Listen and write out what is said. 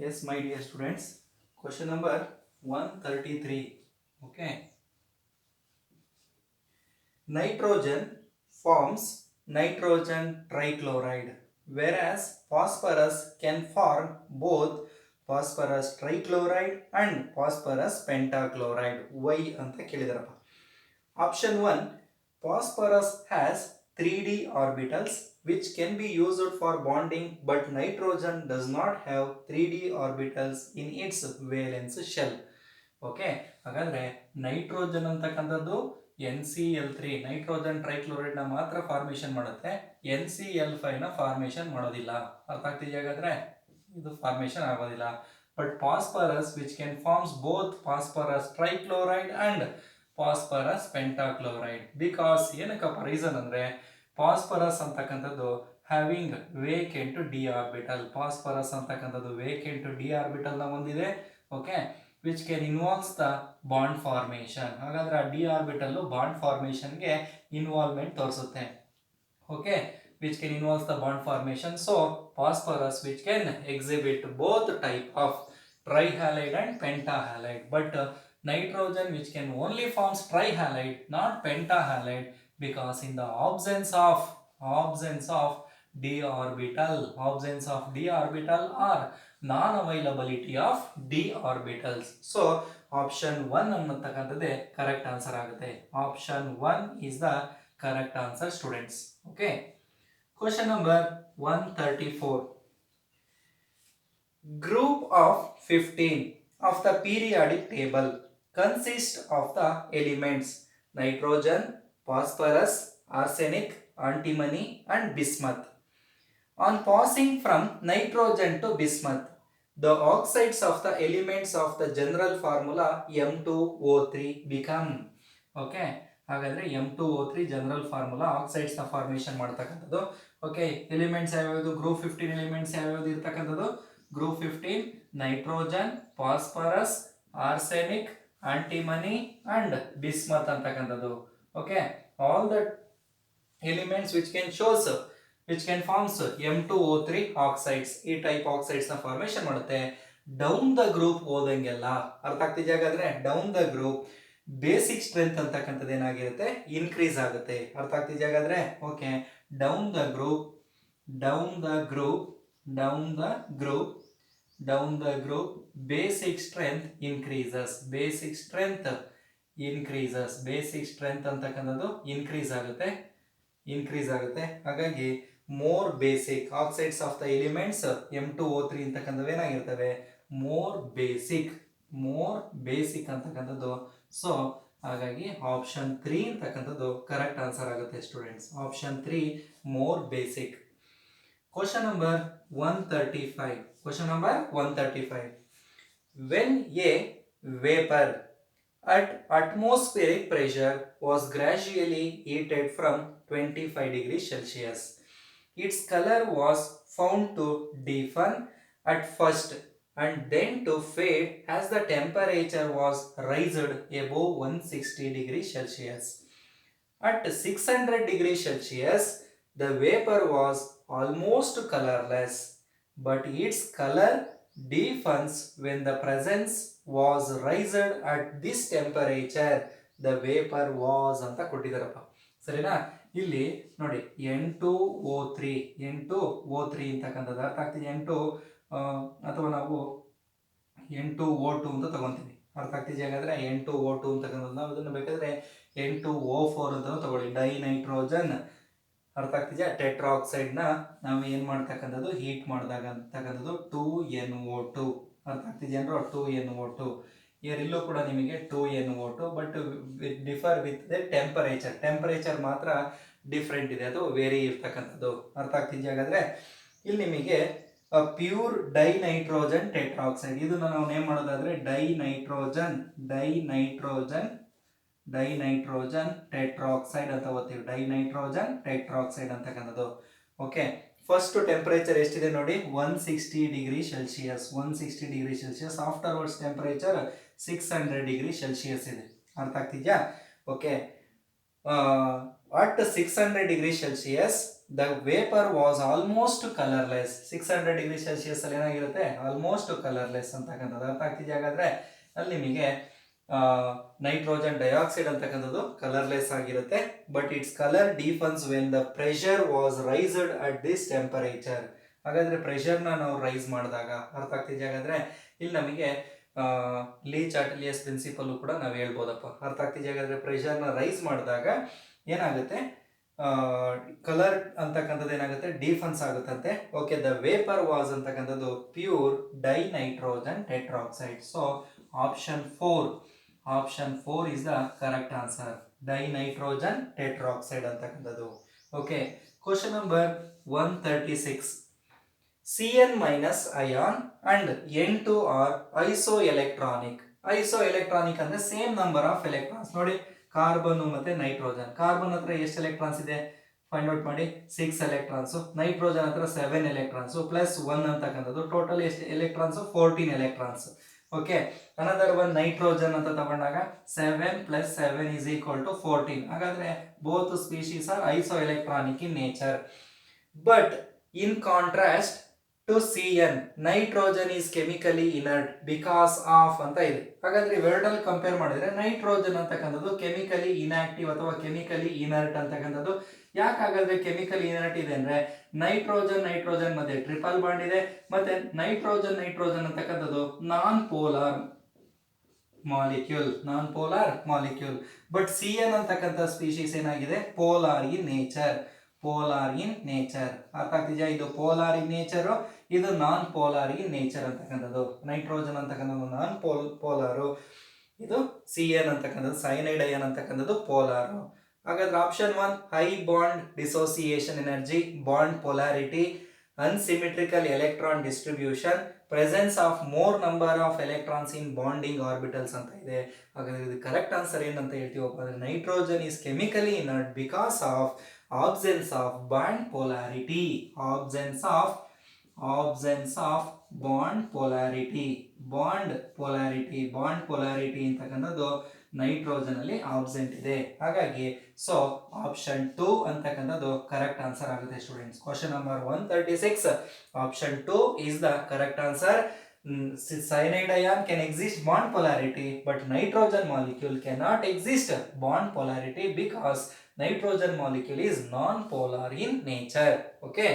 Yes, my dear students. Question number 133. Okay. Nitrogen forms nitrogen trichloride, whereas phosphorus can form both phosphorus trichloride and phosphorus pentachloride. Why ಅಂತ ಕೇಳಿದಾರಪ್ಪ. Option 1, phosphorus has 3D orbitals which can be used for bonding, but nitrogen does not have 3D orbitals in its valence shell. Okay, ಹಾಗಾದ್ರೆ nitrogen ಅಂತಕ್ಕಂಥದ್ದು NCl3 nitrogen ಟ್ರೈಕ್ಲೋರೈಡ್ ನ ಮಾತ್ರ formation ಮಾಡುತ್ತೆ, NCl5 ನ formation ಮಾಡೋದಿಲ್ಲ. ಅರ್ಥ ಆಗ್ತಿದೆಯಾ? ಹಾಗಾದ್ರೆ ಇದು ಫಾರ್ಮೇಶನ್ ಆಗೋದಿಲ್ಲ. But phosphorus which can forms both phosphorus trichloride and phosphorus pentachloride. Because ಏನಕ್ಕಪ್ಪ ರೀಸನ್ ಅಂದ್ರೆ ಫಾಸ್ಫರಸ್ ಅಂತಕ್ಕಂಥದ್ದು having vacant D orbital. Phosphorus ಅಂತಕ್ಕಂಥದ್ದು ವೇಕೆಂಟ್ ಡಿ ಆರ್ಬಿಟಲ್ ನ ಹೊಂದಿದೆ. Okay, which can involves the bond formation. ಹಾಗಾದ್ರೆ ಡಿ ಆರ್ಬಿಟಲ್ ಬಾಂಡ್ ಫಾರ್ಮೇಶನ್ ಗೆ involvement ತೋರಿಸುತ್ತೆ. Okay, which can involves the bond formation. So phosphorus which can exhibit both type of trihalide and pentahalide, but nitrogen which can only forms trihalide not pentahalide, because in the absence of d orbital or non-availability of d orbitals. So option 1 ಅನ್ನತಕ್ಕಂಥದ್ದೇ correct answer ಆಗುತ್ತೆ. Option 1 is the correct answer, students. Okay. Question number 134. Group of 15 of the periodic table consists of the elements nitrogen, phosphorus, arsenic, antimony and bismuth. On passing from nitrogen to bismuth, the oxides of the elements of the general formula M2O3 become. Okay, ಹಾಗಾದ್ರೆ M2O3 general formula oxides ನ formation ಮಾಡ್ತಕ್ಕಂಥದ್ದು. Okay, elements ಯಾವ್ಯಾವುದು? Group 15 elements ಯಾವ್ಯಾವುದು ಇರ್ತಕ್ಕಂಥದ್ದು? Group 15 nitrogen, phosphorus, arsenic, antimony and bismuth ಅಂತಕ್ಕಂಥದ್ದು. Okay, all the elements which can forms M2O3 oxides. ಈ type oxides ನ formation ಮಾಡುತ್ತೆ. ಡೌನ್ ದ ಗ್ರೂಪ್ ಹೋದಂಗೆಲ್ಲ, ಅರ್ಥ ಆಗ್ತಿದೆಯಾ? ಹಾಗಾದ್ರೆ down the group basic strength ಅಂತಕ್ಕಂಥದ್ದು ಏನಾಗಿರುತ್ತೆ? ಇನ್ಕ್ರೀಸ್ ಆಗುತ್ತೆ. ಅರ್ಥ ಆಗ್ತಿದೆಯಾ? ಹಾಗಾದ್ರೆ okay, down the group basic strength increases. Basic strength ಅಂತಕ್ಕಂಥದ್ದು ಇನ್ಕ್ರೀಸ್ ಆಗುತ್ತೆ. ಹಾಗಾಗಿ more basic oxides of the elements M2O3 ಅಂತಕ್ಕಂಥದ್ದು ಏನಾಗಿರ್ತವೆ? ಮೋರ್ ಬೇಸಿಕ್ ಅಂತಕ್ಕಂಥದ್ದು. ಸೊ ಹಾಗಾಗಿ ಆಪ್ಷನ್ 3 ಅಂತಕ್ಕಂಥದ್ದು ಕರೆಕ್ಟ್ ಆನ್ಸರ್ ಆಗುತ್ತೆ students. Option 3 more basic. Question number 135. When a vapor at atmospheric pressure was gradually heated from 25 degrees Celsius, its color was found to deepen at first and then to fade as the temperature was raised above 160 degrees Celsius. At 600 degrees Celsius, the vapor was almost colorless, but its color deepens when the presence was raised at this temperature. The vapor was ಅಂತ ಕೊಟ್ಟಿದ್ದಾರಪ್ಪ. ಸರಿನಾ? ಇಲ್ಲಿ ನೋಡಿ N2O3 ಅಂತಕ್ಕಂಥದ್ದು ಅರ್ಥ ಆಗ್ತಿದೆ. N2 ಅಥವಾ ನಾವು N2O2 ಅಂತ ತಗೊಂತೀವಿ. ಅರ್ಥ ಆಗ್ತಿದೆ? ಹಾಗಾದ್ರೆ N2O2 ಅಂತಕ್ಕಂಥದ್ದು ನಾವು ಇದನ್ನು ಬೇಕಾದ್ರೆ N2O4 ಅಂತ ತಗೊಳ್ಳಿ. ಡೈನೈಟ್ರೋಜನ್ ಅರ್ಥ ಆಗ್ತಿದೆಯಾ? ಟೆಟ್ರಾಕ್ಸೈಡ್ ನ ನಾವು ಏನ್ ಮಾಡ್ತಕ್ಕಂಥದ್ದು? ಹೀಟ್ ಮಾಡಿದಾಗ ಅಂತಕ್ಕಂಥದ್ದು 2NO2. ಅರ್ಥ ಆಗ್ತಿದೆಯಾ? 2NO2. ಇಲ್ಲೂ ಕೂಡ ನಿಮಗೆ 2NO2, but differ with the temperature ಮಾತ್ರ ಡಿಫ್ರೆಂಟ್ ಇದೆ, ಅದು ವೇರಿ ಇರ್ತಕ್ಕಂಥದ್ದು. ಅರ್ಥ ಆಗ್ತಿದೆಯಾ? ಹಾಗಾದ್ರೆ ಇಲ್ಲಿ ನಿಮಗೆ ಪ್ಯೂರ್ ಡೈನೈಟ್ರೋಜನ್ ಟೆಟ್ರಾಕ್ಸೈಡ್, ಇದನ್ನ ನಾವು ನೇಮ್ ಮಾಡೋದಾದ್ರೆ ಡೈನೈಟ್ರೋಜನ್ ಟೆಟ್ರಾಕ್ಸೈಡ್ ಅಂತ ಓದ್ತೀವಿ. ಡೈನೈಟ್ರೋಜನ್ ಟೆಟ್ರಾಕ್ಸೈಡ್ ಅಂತಕ್ಕಂಥದ್ದು. ಓಕೆ, ಫಸ್ಟ್ ಟೆಂಪರೇಚರ್ ಎಷ್ಟಿದೆ ನೋಡಿ? 160 degree celsius. 160 degree celsius. Afterwards temperature 600 degree celsius ಇದೆ. ಅರ್ಥ ಆಗ್ತಿದ್ಯಾ? Okay, at 600 degree celsius the vapour was almost colourless. 600 degree celsius ಅಲ್ಲಿ ಏನಾಗಿರುತ್ತೆ, ಆಲ್ಮೋಸ್ಟ್ ಕಲರ್ಲೆಸ್ ಅಂತಕ್ಕಂಥದ್ದು ಅರ್ಥ ಆಗ್ತಿದೆ. ಹಾಗಾದ್ರೆ ಅಲ್ಲಿ ನಿಮಗೆ ನೈಟ್ರೋಜನ್ ಡೈಆಕ್ಸೈಡ್ ಅಂತಕ್ಕಂಥದ್ದು ಕಲರ್ಲೆಸ್ ಆಗಿರುತ್ತೆ. But it's colour deepens when the pressure was raised at this temperature. ಹಾಗಾದ್ರೆ ಪ್ರೆಷರ್ನ ನಾವು ರೈಸ್ ಮಾಡಿದಾಗ ಅರ್ಥ ಆಗ್ತಿದೆ. ಹಾಗಾದ್ರೆ ಇಲ್ಲಿ ನಮಗೆ ಲೀ ಚಾರ್ಟಲಿಯಸ್ ಪ್ರಿನ್ಸಿಪಲ್ ಕೂಡ ನಾವು ಹೇಳ್ಬೋದಪ್ಪ. ಅರ್ಥ ಆಗ್ತಿದೆ. ಹಾಗಾದ್ರೆ ಪ್ರೆಷರ್ನ ರೈಸ್ ಮಾಡಿದಾಗ ಏನಾಗುತ್ತೆ, ಕಲರ್ ಅಂತಕ್ಕಂಥದ್ದು ಏನಾಗುತ್ತೆ, ಡಿಫನ್ಸ್ ಆಗುತ್ತಂತೆ. ಓಕೆ, ದ ವೇಪರ್ ವಾಸ್ ಅಂತಕ್ಕಂಥದ್ದು pure dinitrogen tetroxide. So option 4 is the correct answer, dinitrogen tetroxide ಅಂತಕ್ಕಂಥದ್ದು. Okay, question number 136. Cn minus ion and N2 are isoelectronic. Isoelectronic ಅಂದ್ರೆ ಸೇಮ್ ನಂಬರ್ ಆಫ್ ಎಲೆಕ್ಟ್ರಾನ್ಸ್. ನೋಡಿ, carbon ಮತ್ತೆ nitrogen. Carbon ಹತ್ರ ಎಷ್ಟು electrons ಇದೆ find out ಮಾಡಿ. 6 electrons. Nitrogen ಹತ್ರ 7 electrons plus 1 ಅಂತಕ್ಕಂಥದ್ದು ಟೋಟಲ್ ಎಷ್ಟು electrons, 14 electrons. Okay, another one nitrogen ಅಂತ ತಗೊಂಡಾಗ 7 + 7 = 14. ಹಾಗಾದ್ರೆ both species are isoelectronic in nature. But in contrast to Cn, nitrogen is chemically inert because of ಅಂತ ಇದೆ. ಹಾಗಾದ್ರೆ ಇವೆರಡಲ್ಲಿ ಕಂಪೇರ್ ಮಾಡಿದ್ರೆ ನೈಟ್ರೋಜನ್ ಅಂತಕ್ಕಂಥದ್ದು ಕೆಮಿಕಲಿ ಇನ್ಆಕ್ಟಿವ್ ಅಥವಾ ಕೆಮಿಕಲಿ ಇನರ್ಟ್ ಅಂತಕ್ಕಂಥದ್ದು. ಯಾಕೆ ಹಾಗಾದ್ರೆ ಕೆಮಿಕಲಿ ಇನರ್ಟ್ ಇದೆ ಅಂದ್ರೆ ನೈಟ್ರೋಜನ್ ಮಧ್ಯೆ ಟ್ರಿಪಲ್ ಬಾಂಡ್ ಇದೆ, ಮತ್ತೆ ನೈಟ್ರೋಜನ್ ಅಂತಕ್ಕಂಥದ್ದು non polar molecule. But Cn ಅಂತಕ್ಕಂಥ ಸ್ಪೀಶೀಸ್ ಏನಾಗಿದೆ, ಪೋಲಾರ್ ಇನ್ ನೇಚರ್. ಅರ್ಥ ಆಗ್ತಿದೆಯಾ? ಇದು ಪೋಲಾರ್ ಇನ್ ನೇಚರ್, ಇದು ನಾನ್ ಪೋಲಾರ್ ಇನ್ ನೇಚರ್ ಅಂತಕ್ಕಂಥದ್ದು. ನೈಟ್ರೋಜನ್ ಅಂತಕ್ಕಂಥದ್ದು ನಾನ್ ಪೋಲಾರು, ಇದು Cn ಅಂತಕ್ಕಂಥದ್ದು ಸೈನೈಡ್ ಅಯಾನ್ ಅಂತಕ್ಕಂಥದ್ದು ಪೋಲಾರು. ಹಾಗಾದ್ರೆ option 1 high bond dissociation energy, bond polarity, ಅನ್ಸಿಮೆಟ್ರಿಕಲ್ electron distribution, presence of more number of electrons in bonding orbitals ಅಂತ ಇದೆ. ಹಾಗಾದ್ರೆ ಇದು ಕರೆಕ್ಟ್ ಆನ್ಸರ್ ಏನಂತ ಹೇಳ್ತೀವಪ್ಪ ಅಂದ್ರೆ nitrogen is chemically inert because of absence of bond polarity. Absence of bond polarity ಅಂತಕ್ಕಂಥದ್ದು nitrogen ಅಲ್ಲಿ absent ಇದೆ. ಹಾಗಾಗಿ ಸೊ ಆಪ್ಷನ್ 2 ಅಂತಕ್ಕಂಥದ್ದು ಕರೆಕ್ಟ್ ಆನ್ಸರ್ ಆಗುತ್ತೆ students. Question number 136, option 2 is the correct answer. Cyanide ion can exist bond polarity, but nitrogen molecule cannot exist bond polarity because nitrogen molecule is non-polar in nature. Okay.